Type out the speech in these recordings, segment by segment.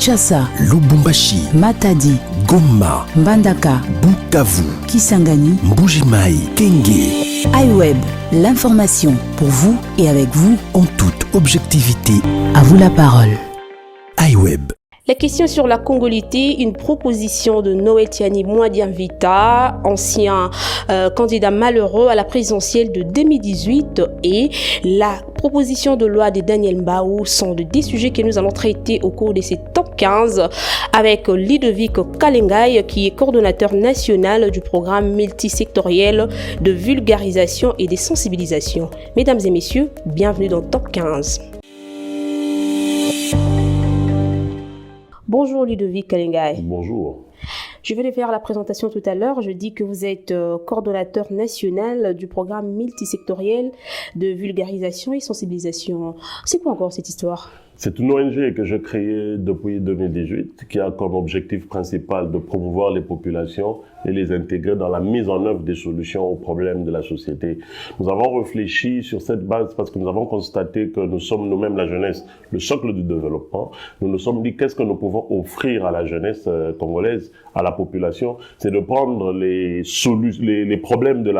Kinshasa, Lubumbashi, Matadi, Goma, Mbandaka, Bukavu, Kisangani, Mbujimai, Kenge. iWeb, l'information pour vous et avec vous En toute objectivité, À vous la parole. iWeb. La question sur la congolité, une proposition de Noël Tiani Mwadiamvita, ancien candidat malheureux à la présidentielle de 2018, et la proposition de loi de Daniel Mbaou sont des sujets que nous allons traiter au cours de ces top 15 avec Ludovic Kalengai, qui est coordonnateur national du programme multisectoriel de vulgarisation et de sensibilisation. Mesdames et messieurs, bienvenue dans Top 15. Bonjour Ludovic Kalengai. Bonjour. Je vais faire la présentation tout à l'heure. Je dis que vous êtes coordonnateur national du programme multisectoriel de vulgarisation et sensibilisation. C'est quoi encore cette histoire ? C'est une ONG que j'ai créée depuis 2018 qui a comme objectif principal de promouvoir les populations et les intégrer dans la mise en œuvre des solutions aux problèmes de la société. Nous avons réfléchi sur cette base parce que nous avons constaté que nous sommes nous-mêmes la jeunesse, le socle du développement. Nous nous sommes dit qu'est-ce que nous pouvons offrir à la jeunesse congolaise, à la population, c'est de prendre les problèmes de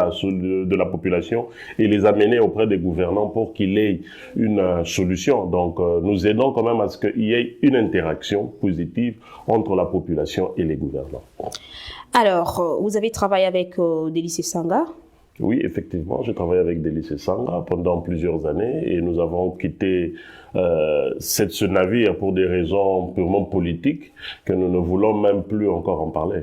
la population et les amener auprès des gouvernants pour qu'il ait une solution. Donc nous aidons quand même à ce qu'il y ait une interaction positive entre la population et les gouvernants. Alors, vous avez travaillé avec Délice Sanga ? Oui, effectivement, j'ai travaillé avec Délice Sanga pendant plusieurs années et nous avons quitté ce navire pour des raisons purement politiques que nous ne voulons même plus encore en parler.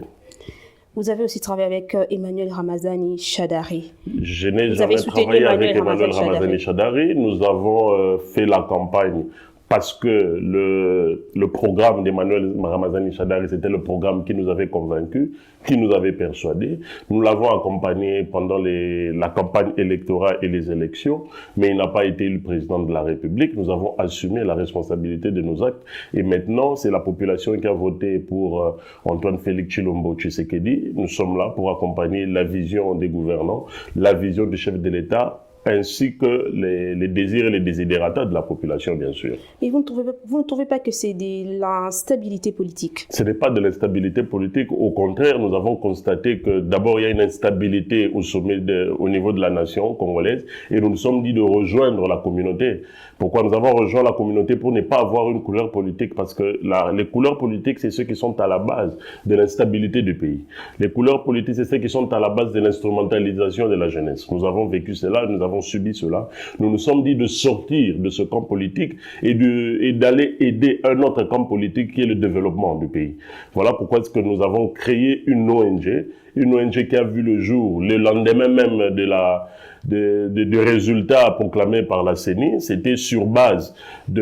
Vous avez aussi travaillé avec Emmanuel Ramazani Shadari. Je n'ai jamais travaillé avec Emmanuel Ramazani Shadari. Nous avons fait la campagne parce que le programme d'Emmanuel Ramazani Shadari, c'était le programme qui nous avait convaincus, qui nous avait persuadés. Nous l'avons accompagné pendant la campagne électorale et les élections, mais il n'a pas été élu président de la République. Nous avons assumé la responsabilité de nos actes. Et maintenant, c'est la population qui a voté pour Antoine Félix Tshilombo Tshisekedi. Nous sommes là pour accompagner la vision des gouvernants, la vision du chef de l'État, ainsi que les désirs et les désidératas de la population, bien sûr. Et vous ne trouvez pas que c'est de l'instabilité politique ? Ce n'est pas de l'instabilité politique. Au contraire, nous avons constaté que d'abord, il y a une instabilité au niveau de la nation congolaise et nous nous sommes dit de rejoindre la communauté. Pourquoi nous avons rejoint la communauté? Pour ne pas avoir une couleur politique, parce que les couleurs politiques, c'est ceux qui sont à la base de l'instabilité du pays. Les couleurs politiques, c'est ceux qui sont à la base de l'instrumentalisation de la jeunesse. Nous avons vécu cela, nous avons subi cela. Nous nous sommes dit de sortir de ce camp politique et d'aller aider un autre camp politique qui est le développement du pays. Voilà pourquoi est-ce que nous avons créé une ONG qui a vu le jour le lendemain même des résultats proclamés par la CENI. C'était sur base du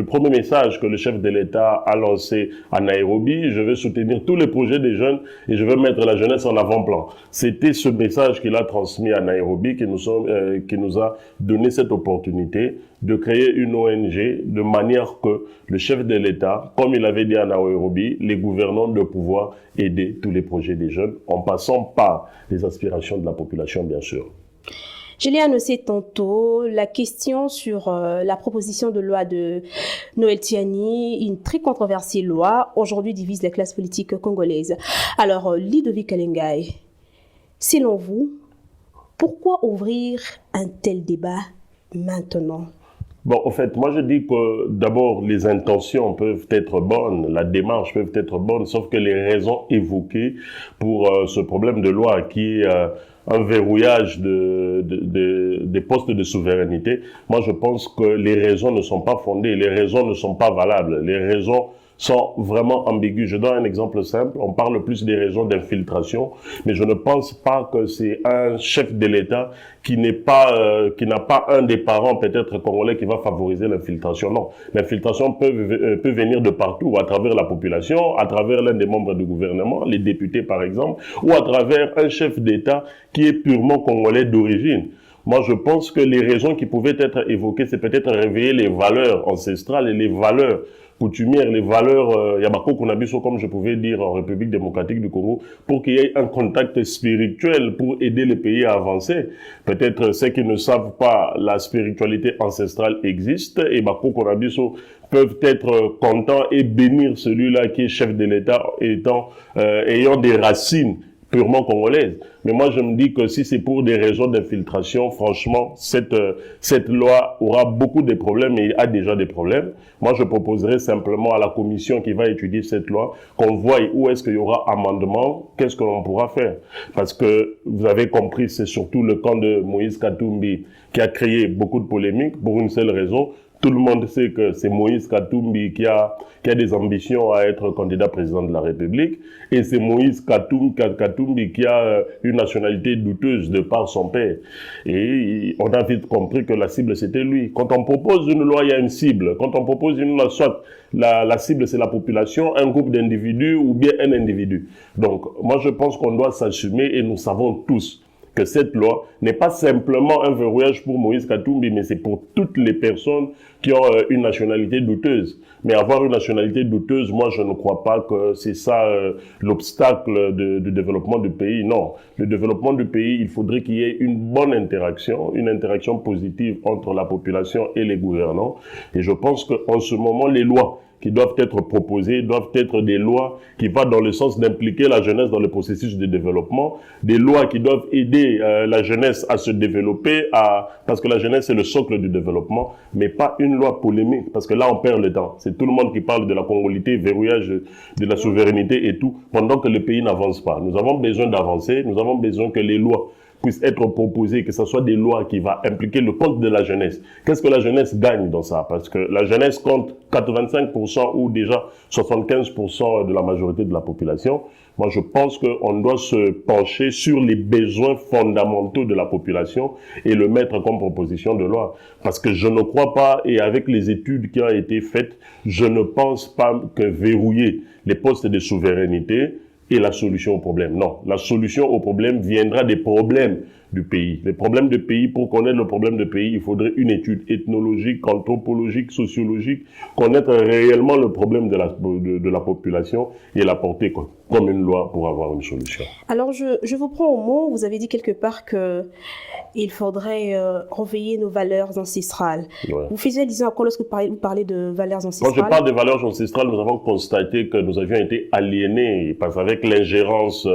premier message que le chef de l'État a lancé à Nairobi. Je vais soutenir tous les projets des jeunes et je vais mettre la jeunesse en avant-plan. C'était ce message qu'il a transmis à Nairobi qui nous a donné cette opportunité de créer une ONG de manière que le chef de l'État, comme il avait dit à Nairobi, les gouvernants de pouvoir aider tous les projets des jeunes en passant par les aspirations de la population, bien sûr. Je l'ai annoncé tantôt, la question sur la proposition de loi de Noël Tiani, une très controversée loi, aujourd'hui divise la classe politique congolaise. Alors, Ludovic Kalengai, selon vous, pourquoi ouvrir un tel débat maintenant ? Bon, en fait, moi je dis que d'abord les intentions peuvent être bonnes, la démarche peut être bonne, sauf que les raisons évoquées pour ce problème de loi qui est un verrouillage des postes de souveraineté, moi je pense que les raisons ne sont pas fondées, les raisons ne sont pas valables, les raisons sont vraiment ambiguës. Je donne un exemple simple, on parle plus des raisons d'infiltration, mais je ne pense pas que c'est un chef de l'État qui n'a pas un des parents peut-être congolais qui va favoriser l'infiltration. Non, l'infiltration peut venir de partout, à travers la population, à travers l'un des membres du gouvernement, les députés par exemple, ou à travers un chef d'État qui est purement congolais d'origine. Moi, je pense que les raisons qui pouvaient être évoquées, c'est peut-être réveiller les valeurs ancestrales et les valeurs coutumières, les valeurs Yabako Kunabiso, comme je pouvais dire en République démocratique du Congo, pour qu'il y ait un contact spirituel pour aider les pays à avancer. Peut-être ceux qui ne savent pas, la spiritualité ancestrale existe et Bako Kunabiso peuvent être contents et bénir celui-là qui est chef de l'État ayant des racines purement congolaise. Mais moi, je me dis que si c'est pour des raisons d'infiltration, franchement, cette loi aura beaucoup de problèmes et a déjà des problèmes. Moi, je proposerai simplement à la commission qui va étudier cette loi qu'on voie où est-ce qu'il y aura amendement, qu'est-ce que l'on pourra faire. Parce que, vous avez compris, c'est surtout le camp de Moïse Katumbi qui a créé beaucoup de polémiques pour une seule raison. Tout le monde sait que c'est Moïse Katumbi qui a des ambitions à être candidat président de la République. Et c'est Moïse Katumbi qui a une nationalité douteuse de par son père. Et on a vite compris que la cible, c'était lui. Quand on propose une loi, il y a une cible. Quand on propose une loi, soit la cible, c'est la population, un groupe d'individus ou bien un individu. Donc, moi, je pense qu'on doit s'assumer et nous savons tous que cette loi n'est pas simplement un verrouillage pour Moïse Katumbi, mais c'est pour toutes les personnes qui ont une nationalité douteuse. Mais avoir une nationalité douteuse, moi je ne crois pas que c'est ça l'obstacle du développement du pays. Non, le développement du pays, il faudrait qu'il y ait une bonne interaction, une interaction positive entre la population et les gouvernants. Et je pense qu'en ce moment, les lois qui doivent être proposées doivent être des lois qui vont dans le sens d'impliquer la jeunesse dans le processus de développement, des lois qui doivent aider la jeunesse à se développer, parce que la jeunesse c'est le socle du développement, mais pas une loi polémique, parce que là on perd le temps. C'est tout le monde qui parle de la congolité, verrouillage de la souveraineté et tout, pendant que le pays n'avance pas. Nous avons besoin d'avancer, nous avons besoin que les lois puissent être proposées, que ce soit des lois qui vont impliquer le compte de la jeunesse. Qu'est-ce que la jeunesse gagne dans ça? Parce que la jeunesse compte 85% ou déjà 75% de la majorité de la population. Moi, je pense qu'on doit se pencher sur les besoins fondamentaux de la population et le mettre comme proposition de loi. Parce que je ne crois pas, et avec les études qui ont été faites, je ne pense pas que verrouiller les postes de souveraineté est la solution au problème. Non, la solution au problème viendra des problèmes du pays. Les problèmes du pays, pour connaître le problème du pays, il faudrait une étude ethnologique, anthropologique, sociologique, connaître réellement le problème de la population et l'apporter comme une loi pour avoir une solution. Alors, je vous prends au mot. Vous avez dit quelque part que il faudrait réveiller nos valeurs ancestrales. Ouais. Vous faisiez allusion à quoi lorsque vous parlez de valeurs ancestrales? Quand je parle de valeurs ancestrales, nous avons constaté que nous avions été aliénés parce qu'avec l'ingérence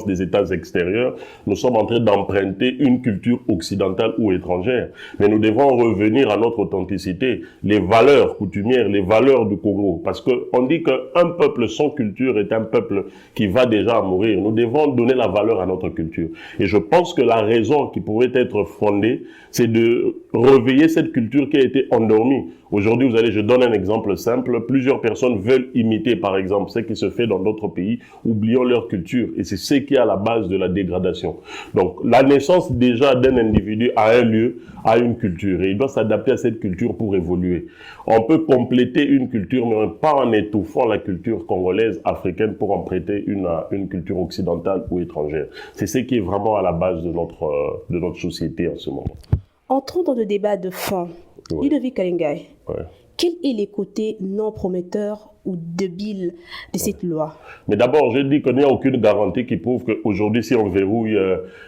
des États extérieurs, nous sommes en train d'emprunter une culture occidentale ou étrangère. Mais nous devons revenir à notre authenticité, les valeurs coutumières, les valeurs du Congo. Parce qu'on dit qu'un peuple sans culture est un peuple qui va déjà à mourir. Nous devons donner la valeur à notre culture. Et je pense que la raison qui pourrait être fondée, c'est de réveiller cette culture qui a été endormie. Aujourd'hui, je donne un exemple simple. Plusieurs personnes veulent imiter, par exemple, ce qui se fait dans d'autres pays, oubliant leur culture. Et c'est ce qui est à la base de la dégradation. Donc, la naissance déjà d'un individu à un lieu, a une culture. Et il doit s'adapter à cette culture pour évoluer. On peut compléter une culture, mais pas en étouffant la culture congolaise, africaine, pour en prêter une culture occidentale ou étrangère. C'est ce qui est vraiment à la base de notre société en ce moment. Entrons dans le débat de fond. Ouais. Ludovic Kalingai, ouais. Quels sont les côtés non prometteurs ou débiles de cette loi? Mais d'abord, je dis qu'il n'y a aucune garantie qui prouve qu'aujourd'hui, si on verrouille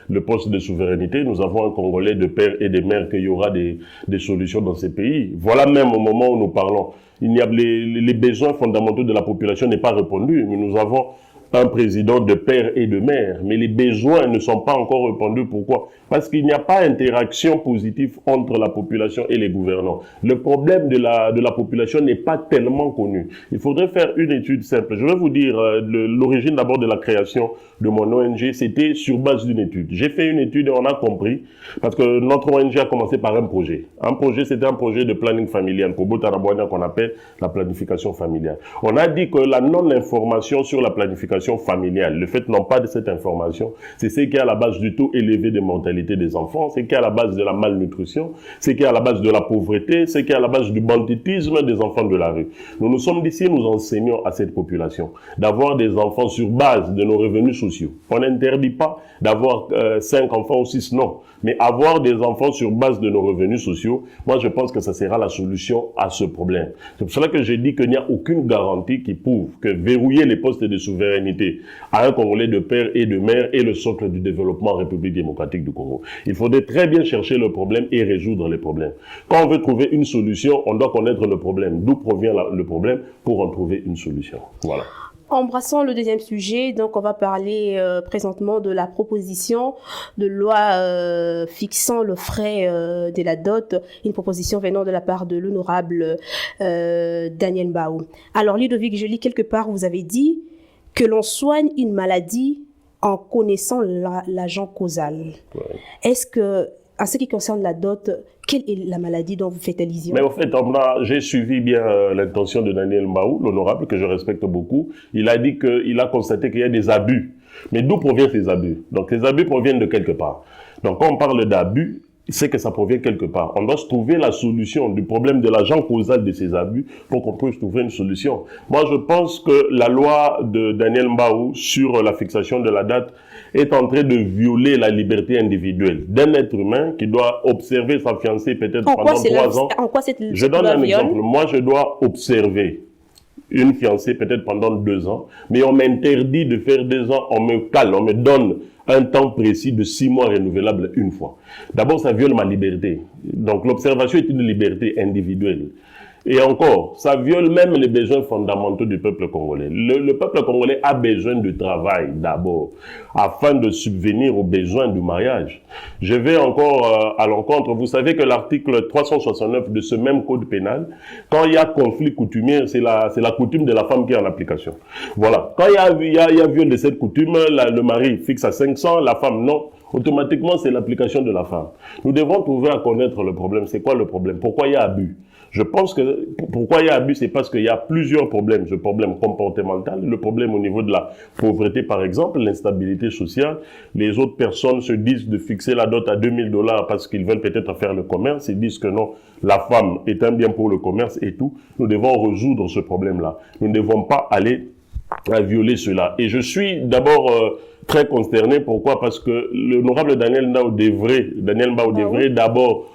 le poste de souveraineté, nous avons un Congolais de père et de mère qu'il y aura des solutions dans ces pays. Voilà même au moment où nous parlons. Les besoins fondamentaux de la population n'est pas répondu, mais nous avons un président de père et de mère, mais les besoins ne sont pas encore répondus. Pourquoi? Parce qu'il n'y a pas d'interaction positive entre la population et les gouvernants. Le problème de la population n'est pas tellement connu. Il faudrait faire une étude simple. Je vais vous dire l'origine d'abord de la création de mon ONG, c'était sur base d'une étude. J'ai fait une étude et on a compris, parce que notre ONG a commencé par un projet. Un projet, c'était un projet de planning familial, pour Botarabouania qu'on appelle la planification familiale. On a dit que la non-information sur la planification planification familiale, le fait non pas de cette information, c'est ce qui est à la base du taux élevé de mortalité des enfants, c'est qui est à la base de la malnutrition, c'est qui est à la base de la pauvreté, c'est qui est à la base du banditisme des enfants de la rue. Nous nous sommes dit, si nous enseignons à cette population d'avoir des enfants sur base de nos revenus sociaux, on n'interdit pas d'avoir 5 enfants ou 6, non, mais avoir des enfants sur base de nos revenus sociaux, moi je pense que ça sera la solution à ce problème. C'est pour cela que j'ai dit qu'il n'y a aucune garantie qui prouve que verrouiller les postes de souveraineté à un Congolais de père et de mère est le socle du développement en République démocratique du Congo. Il faudrait très bien chercher le problème et résoudre les problèmes. Quand on veut trouver une solution, on doit connaître le problème, d'où provient le problème pour en trouver une solution. Voilà. Embrassons le deuxième sujet, donc on va parler présentement de la proposition de loi fixant le frais de la dot, une proposition venant de la part de l'honorable Daniel Mbao. Alors Ludovic, je lis quelque part, vous avez dit que l'on soigne une maladie en connaissant l'agent causal. Ouais. Est-ce que, en ce qui concerne la dot, quelle est la maladie dont vous faites allusion? Mais en fait, j'ai suivi bien l'intention de Daniel Mbao, l'honorable, que je respecte beaucoup. Il a dit qu'il a constaté qu'il y a des abus. Mais d'où proviennent ces abus? Donc, les abus proviennent de quelque part. Donc, quand on parle d'abus, c'est que ça provient quelque part. On doit se trouver la solution du problème de l'agent causal de ces abus pour qu'on puisse trouver une solution. Moi, je pense que la loi de Daniel Mbao sur la fixation de la date est en train de violer la liberté individuelle d'un être humain qui doit observer sa fiancée peut-être pendant 3 ans. En quoi cette Je donne un exemple. Moi, je dois observer une fiancée peut-être pendant 2 ans, mais on m'interdit de faire 2 ans, on me cale, on me donne un temps précis de 6 mois renouvelable une fois. D'abord, ça viole ma liberté. Donc, l'observation est une liberté individuelle. Et encore, ça viole même les besoins fondamentaux du peuple congolais. Le peuple congolais a besoin de travail d'abord, afin de subvenir aux besoins du mariage. Je vais encore à l'encontre. Vous savez que l'article 369 de ce même code pénal, quand il y a conflit coutumier, c'est la coutume de la femme qui est en application. Voilà. Quand il y a viol de cette coutume, le mari fixe à 500, la femme non. Automatiquement, c'est l'application de la femme. Nous devons trouver à connaître le problème. C'est quoi le problème? Pourquoi il y a abus? Je pense que pourquoi il y a abus, c'est parce qu'il y a plusieurs problèmes. Le problème comportemental, le problème au niveau de la pauvreté, par exemple, l'instabilité sociale. Les autres personnes se disent de fixer la dot à $2000 parce qu'ils veulent peut-être faire le commerce. Ils disent que non, la femme est un bien pour le commerce et tout. Nous devons résoudre ce problème-là. Nous ne devons pas aller à violer cela. Et je suis d'abord très consterné. Pourquoi? Parce que l'honorable Daniel Mbao devrait d'abord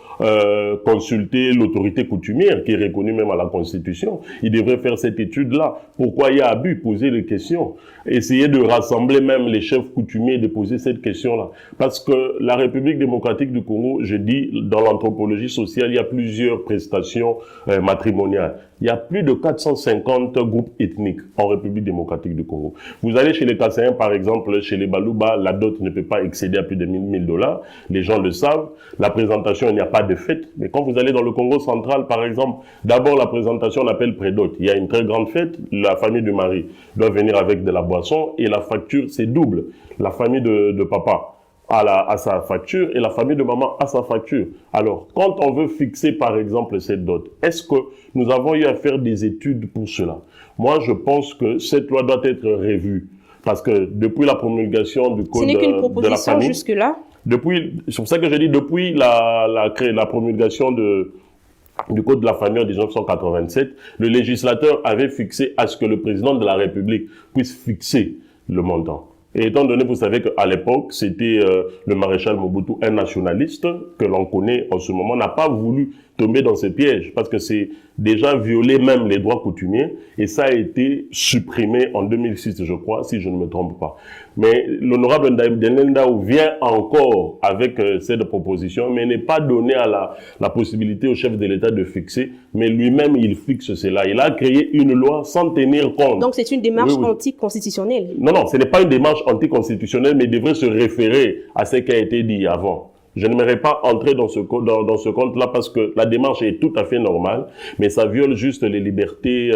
consulter l'autorité coutumière qui est reconnue même à la Constitution. Il devrait faire cette étude-là. Pourquoi il y a abus? Poser les questions. Essayer de rassembler même les chefs coutumiers de poser cette question-là. Parce que la République démocratique du Congo, je dis, dans l'anthropologie sociale, il y a plusieurs prestations matrimoniales. Il y a plus de 450 groupes ethniques en République démocratique du Congo. Vous allez chez les Kassaïens, par exemple, chez les Balouba, la dot ne peut pas excéder à plus de $1000. Les gens le savent. La présentation, il n'y a pas de fête. Mais quand vous allez dans le Congo central, par exemple, d'abord la présentation, on appelle prédot. Il y a une très grande fête. La famille du mari doit venir avec de la boisson et la facture, c'est double. La famille de papa à sa facture et la famille de maman à sa facture. Alors, quand on veut fixer, par exemple, cette dot, est-ce que nous avons eu à faire des études pour cela? Moi, je pense que cette loi doit être revue. Parce que depuis la promulgation du Code de la famille... Ce n'est qu'une proposition jusque-là. C'est pour ça que je dis, depuis la promulgation du Code de la famille en 1987, le législateur avait fixé à ce que le président de la République puisse fixer le montant. Et étant donné, vous savez qu'à l'époque, c'était le maréchal Mobutu, un nationaliste que l'on connaît en ce moment, n'a pas voulu tomber dans ce piège parce que c'est déjà violé même les droits coutumiers et ça a été supprimé en 2006, je crois, si je ne me trompe pas. Mais l'honorable Daniel Mbao vient encore avec cette proposition, mais n'est pas donné à la possibilité au chef de l'État de fixer, mais lui-même, il fixe cela. Il a créé une loi sans tenir compte. Donc c'est une démarche anticonstitutionnelle. Non, ce n'est pas une démarche anticonstitutionnelle, mais devrait se référer à ce qui a été dit avant. Je n'aimerais pas entrer dans ce compte-là parce que la démarche est tout à fait normale, mais ça viole juste les libertés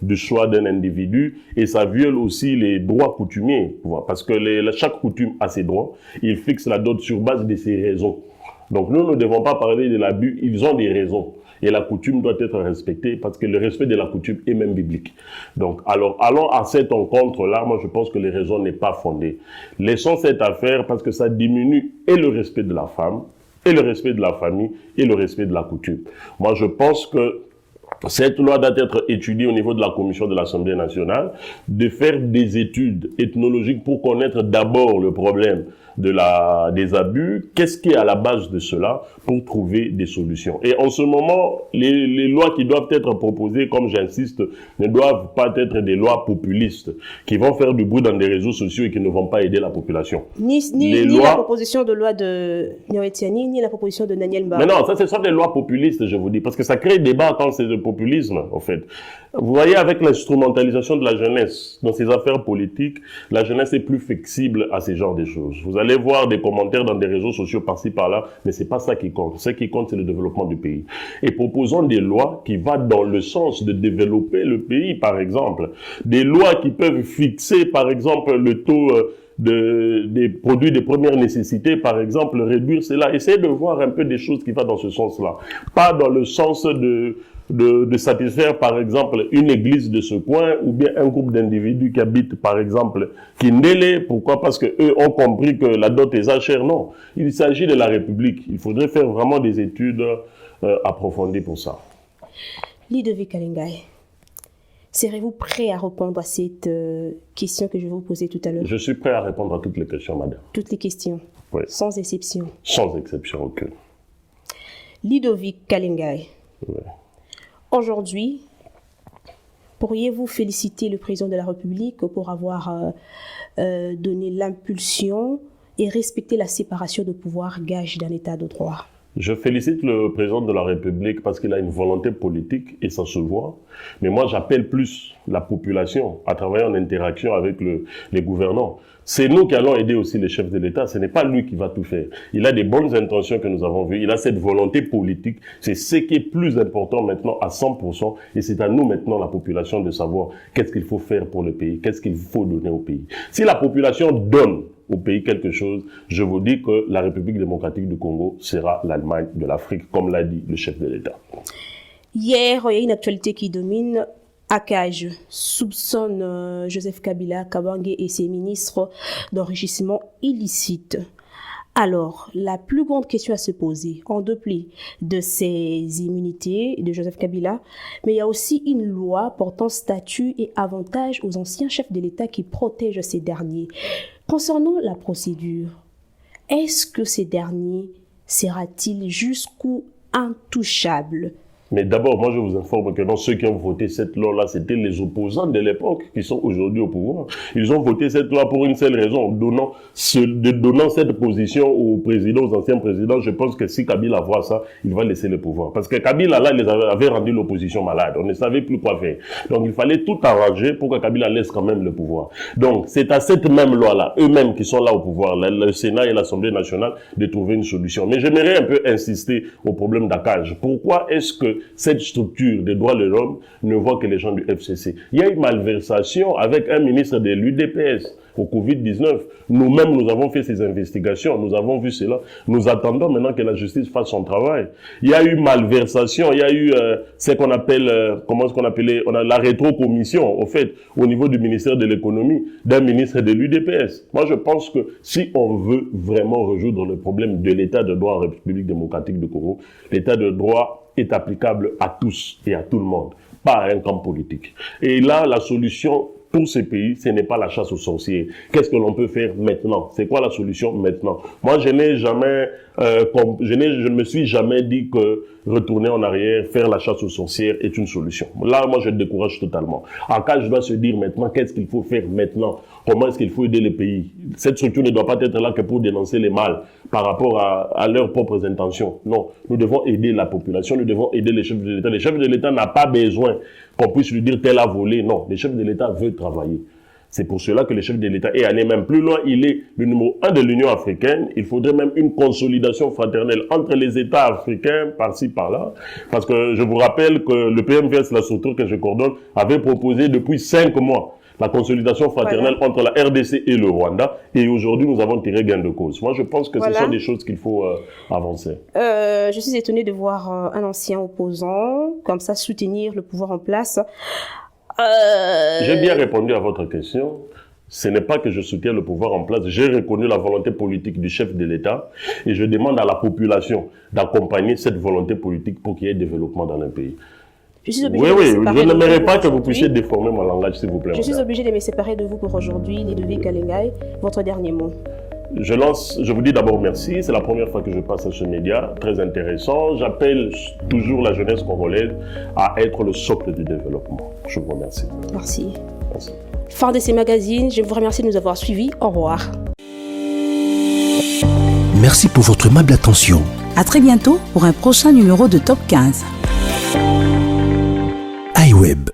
du choix d'un individu et ça viole aussi les droits coutumiers. Parce que chaque coutume a ses droits, il fixe la dot sur base de ses raisons. Donc nous ne devons pas parler de l'abus, ils ont des raisons. Et la coutume doit être respectée parce que le respect de la coutume est même biblique. Donc, alors, allons à cette rencontre-là. Moi, je pense que les raisons n'est pas fondée. Laissons cette affaire parce que ça diminue et le respect de la femme, et le respect de la famille, et le respect de la coutume. Moi, je pense que cette loi doit être étudiée au niveau de la commission de l'Assemblée nationale, de faire des études ethnologiques pour connaître d'abord le problème des abus, qu'est-ce qui est à la base de cela pour trouver des solutions. Et en ce moment, les lois qui doivent être proposées, comme j'insiste, ne doivent pas être des lois populistes qui vont faire du bruit dans des réseaux sociaux et qui ne vont pas aider la population. Ni la proposition de loi de Noé Tiani, ni la proposition de Daniel Mba. Mais non, ça, ce sont des lois populistes, je vous dis, parce que ça crée débat quand c'est le populisme, en fait. Vous voyez, avec l'instrumentalisation de la jeunesse dans ces affaires politiques, la jeunesse est plus flexible à ces genres de choses. Vous allez voir des commentaires dans des réseaux sociaux par-ci, par-là, mais c'est pas ça qui compte. Ce qui compte, c'est le développement du pays. Et proposons des lois qui vont dans le sens de développer le pays, par exemple. Des lois qui peuvent fixer, par exemple, le taux des produits de première nécessité, par exemple, réduire cela. Essayez de voir un peu des choses qui vont dans ce sens-là. Pas dans le sens de satisfaire, par exemple, une église de ce coin ou bien un groupe d'individus qui habitent, par exemple, Kindele. Pourquoi? Parce que eux ont compris que la dot est chère. Non. Il s'agit de la République. Il faudrait faire vraiment des études approfondies pour ça. Ludovic Kalengai, serez-vous prêt à répondre à cette question que je vais vous poser tout à l'heure? Je suis prêt à répondre à toutes les questions, madame. Toutes les questions? Oui. Sans exception? Sans exception aucune. Ludovic Kalengai. Oui. Aujourd'hui, pourriez-vous féliciter le président de la République pour avoir donné l'impulsion et respecté la séparation de pouvoir, gage d'un état de droit? Je félicite le président de la République parce qu'il a une volonté politique et ça se voit. Mais moi, j'appelle plus la population à travailler en interaction avec les gouvernants. C'est nous qui allons aider aussi les chefs de l'État. Ce n'est pas lui qui va tout faire. Il a des bonnes intentions que nous avons vues. Il a cette volonté politique. C'est ce qui est plus important maintenant à 100%. Et c'est à nous maintenant, la population, de savoir qu'est-ce qu'il faut faire pour le pays, qu'est-ce qu'il faut donner au pays. Si la population donne au pays quelque chose, je vous dis que la République démocratique du Congo sera l'Allemagne de l'Afrique, comme l'a dit le chef de l'État. Hier, il y a une actualité qui domine. ACAJ soupçonne Joseph Kabila, Kabange et ses ministres d'enrichissement illicite. Alors, la plus grande question à se poser, en dépit de ces immunités de Joseph Kabila, mais il y a aussi une loi portant statut et avantages aux anciens chefs de l'État qui protègent ces derniers. Concernant la procédure, est-ce que ces derniers sera-t-il jusqu'où intouchables? Mais d'abord, moi, je vous informe que dans ceux qui ont voté cette loi-là, c'était les opposants de l'époque qui sont aujourd'hui au pouvoir. Ils ont voté cette loi pour une seule raison, donnant cette position aux présidents, aux anciens présidents. Je pense que si Kabila voit ça, il va laisser le pouvoir. Parce que Kabila, là, il avait rendu l'opposition malade. On ne savait plus quoi faire. Donc, il fallait tout arranger pour que Kabila laisse quand même le pouvoir. Donc, c'est à cette même loi-là, eux-mêmes qui sont là au pouvoir, le Sénat et l'Assemblée nationale, de trouver une solution. Mais j'aimerais un peu insister au problème d'ACAJ. Pourquoi est-ce que cette structure des droits de l'homme ne voit que les gens du FCC? Il y a une malversation avec un ministre de l'UDPS au Covid-19. Nous-mêmes, nous avons fait ces investigations, nous avons vu cela. Nous attendons maintenant que la justice fasse son travail. Il y a eu malversation, il y a eu ce qu'on appelle, la rétrocommission, au fait, au niveau du ministère de l'économie, d'un ministre de l'UDPS. Moi, je pense que si on veut vraiment résoudre le problème de l'état de droit en République démocratique du Congo, l'état de droit est applicable à tous et à tout le monde, pas à un camp politique. Et là, la solution pour ces pays, ce n'est pas la chasse aux sorciers. Qu'est-ce que l'on peut faire maintenant? C'est quoi la solution maintenant? Moi, je ne me suis jamais dit que retourner en arrière, faire la chasse aux sorcières est une solution. Là, moi, je décourage totalement. En cas, je dois se dire maintenant, qu'est-ce qu'il faut faire maintenant? Comment est-ce qu'il faut aider les pays? Cette structure ne doit pas être là que pour dénoncer les mal par rapport à leurs propres intentions. Non, nous devons aider la population, nous devons aider les chefs de l'État. Les chefs de l'État n'ont pas besoin qu'on puisse lui dire tel a volé. Non, les chefs de l'État veulent travailler. C'est pour cela que le chef de l'État est allé même plus loin. Il est le numéro 1 de l'Union africaine. Il faudrait même une consolidation fraternelle entre les États africains, par-ci, par-là. Parce que je vous rappelle que le PMVS, la structure que je coordonne, avait proposé depuis 5 mois la consolidation fraternelle entre la RDC et le Rwanda. Et aujourd'hui, nous avons tiré gain de cause. Moi, je pense que ce sont des choses qu'il faut avancer. Je suis étonnée de voir un ancien opposant comme ça soutenir le pouvoir en place. J'ai bien répondu à votre question. Ce n'est pas que je soutiens le pouvoir en place. J'ai reconnu la volonté politique du chef de l'État et je demande à la population d'accompagner cette volonté politique pour qu'il y ait développement dans le pays. Je suis obligée je n'aimerais pas que vous puissiez déformer mon langage, s'il vous plaît. Je suis obligée de me séparer de vous pour aujourd'hui. Ludovic Kalengai, votre dernier mot. Je vous dis d'abord merci. C'est la première fois que je passe à ce média, très intéressant. J'appelle toujours la jeunesse congolaise à être le socle du développement. Je vous remercie. Merci. Merci. Fin de ces magazines, je vous remercie de nous avoir suivis. Au revoir. Merci pour votre aimable attention. À très bientôt pour un prochain numéro de Top 15. iWeb.